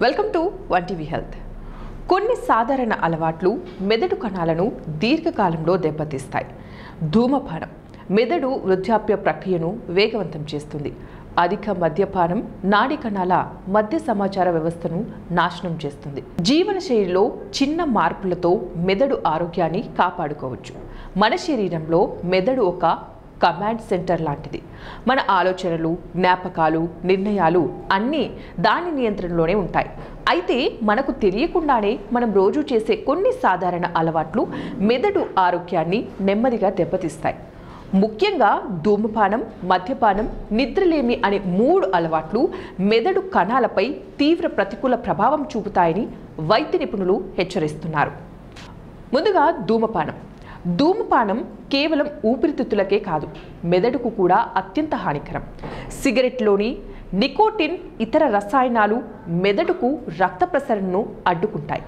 Welcome to one TV health. కొన్ని సాధారణ అలవాట్లు మెదడు కణాలను దీర్ఘకాలంలో దెబ్బతీస్తాయి. ధూమపానం మెదడు వృద్ధాప్య ప్రక్రియను వేగవంతం చేస్తుంది. అధిక మద్యపానం నాడీ కణాల మధ్య సమాచార వ్యవస్థను నాశనం చేస్తుంది. జీవనశైలిలో చిన్న మార్పులతో మెదడు ఆరోగ్యాన్ని కాపాడుకోవచ్చు. మన శరీరంలో మెదడు ఒక కమాండ్ సెంటర్ లాంటిది. మన ఆలోచనలు, జ్ఞాపకాలు, నిర్ణయాలు అన్నీ దాని నియంత్రణలోనే ఉంటాయి. అయితే మనకు తెలియకుండానే మనం రోజు చేసే కొన్ని సాధారణ అలవాట్లు మెదడు ఆరోగ్యాన్ని నెమ్మదిగా దెబ్బతీస్తాయి. ముఖ్యంగా ధూమపానం, మద్యపానం, నిద్రలేమి అనే 3 అలవాట్లు మెదడు కణాలపై తీవ్ర ప్రతికూల ప్రభావం చూపుతాయని వైద్య నిపుణులు హెచ్చరిస్తున్నారు. ముందుగా ధూమపానం కేవలం ఊపిరితిత్తులకే కాదు, మెదడుకు కూడా అత్యంత హానికరం. సిగరెట్లోని నికోటిన్, ఇతర రసాయనాలు మెదడుకు రక్త ప్రసరణను అడ్డుకుంటాయి.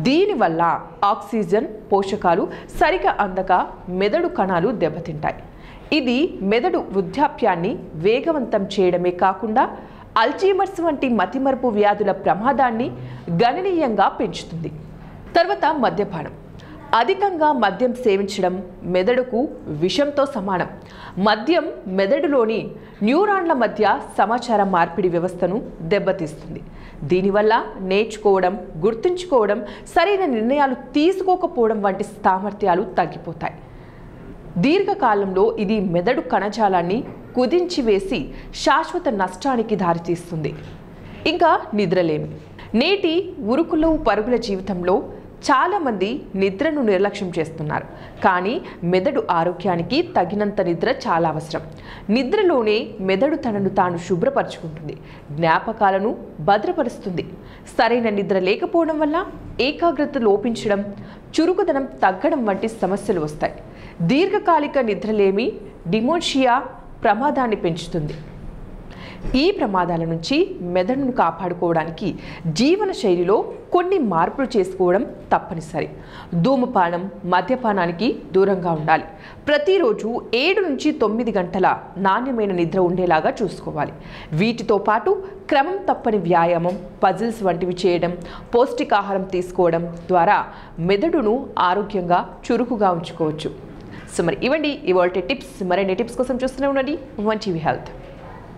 దీనివల్ల ఆక్సిజన్, పోషకాలు సరిగా అందక మెదడు కణాలు దెబ్బతింటాయి. ఇది మెదడు వృద్ధాప్యాన్ని వేగవంతం చేయడమే కాకుండా అల్జీమర్స్ వంటి మతిమరుపు వ్యాధుల ప్రమాదాన్ని గణనీయంగా పెంచుతుంది. తర్వాత మద్యపానం. అధికంగా మద్యం సేవించడం మెదడుకు విషంతో సమానం. మద్యం మెదడులోని న్యూరాన్ల మధ్య సమాచార మార్పిడి వ్యవస్థను దెబ్బతీస్తుంది. దీనివల్ల నేర్చుకోవడం, గుర్తుంచుకోవడం, సరైన నిర్ణయాలు తీసుకోకపోవడం వంటి సామర్థ్యాలు తగ్గిపోతాయి. దీర్ఘకాలంలో ఇది మెదడు కణజాలాన్ని కుదించి వేసి శాశ్వత నష్టానికి దారితీస్తుంది. ఇంకా నిద్రలేమి. నేటి ఉరుకులు పరుగుల జీవితంలో చాలామంది నిద్రను నిర్లక్ష్యం చేస్తున్నారు. కానీ మెదడు ఆరోగ్యానికి తగినంత నిద్ర చాలా అవసరం. నిద్రలోనే మెదడు తనను తాను శుభ్రపరచుకుంటుంది, జ్ఞాపకాలను భద్రపరుస్తుంది. సరైన నిద్ర లేకపోవడం వల్ల ఏకాగ్రత లోపించడం, చురుకుదనం తగ్గడం వంటి సమస్యలు వస్తాయి. దీర్ఘకాలిక నిద్రలేమి డిమెన్షియా ప్రమాదాన్ని పెంచుతుంది. ఈ ప్రమాదాల నుంచి మెదడును కాపాడుకోవడానికి జీవన శైలిలో కొన్ని మార్పులు చేసుకోవడం తప్పనిసరి. ధూమపానం, మద్యపానానికి దూరంగా ఉండాలి. ప్రతిరోజు 7 నుంచి 9 గంటల నాణ్యమైన నిద్ర ఉండేలాగా చూసుకోవాలి. వీటితో పాటు క్రమం తప్పని వ్యాయామం, పజిల్స్ వంటివి చేయడం, పౌష్టికాహారం తీసుకోవడం ద్వారా మెదడును ఆరోగ్యంగా, చురుకుగా ఉంచుకోవచ్చు. సో మరి ఇవ్వండి ఇవాల్టి టిప్స్. మరిన్ని టిప్స్ కోసం చూస్తూనే ఉండండి వన్ టీవీ హెల్త్.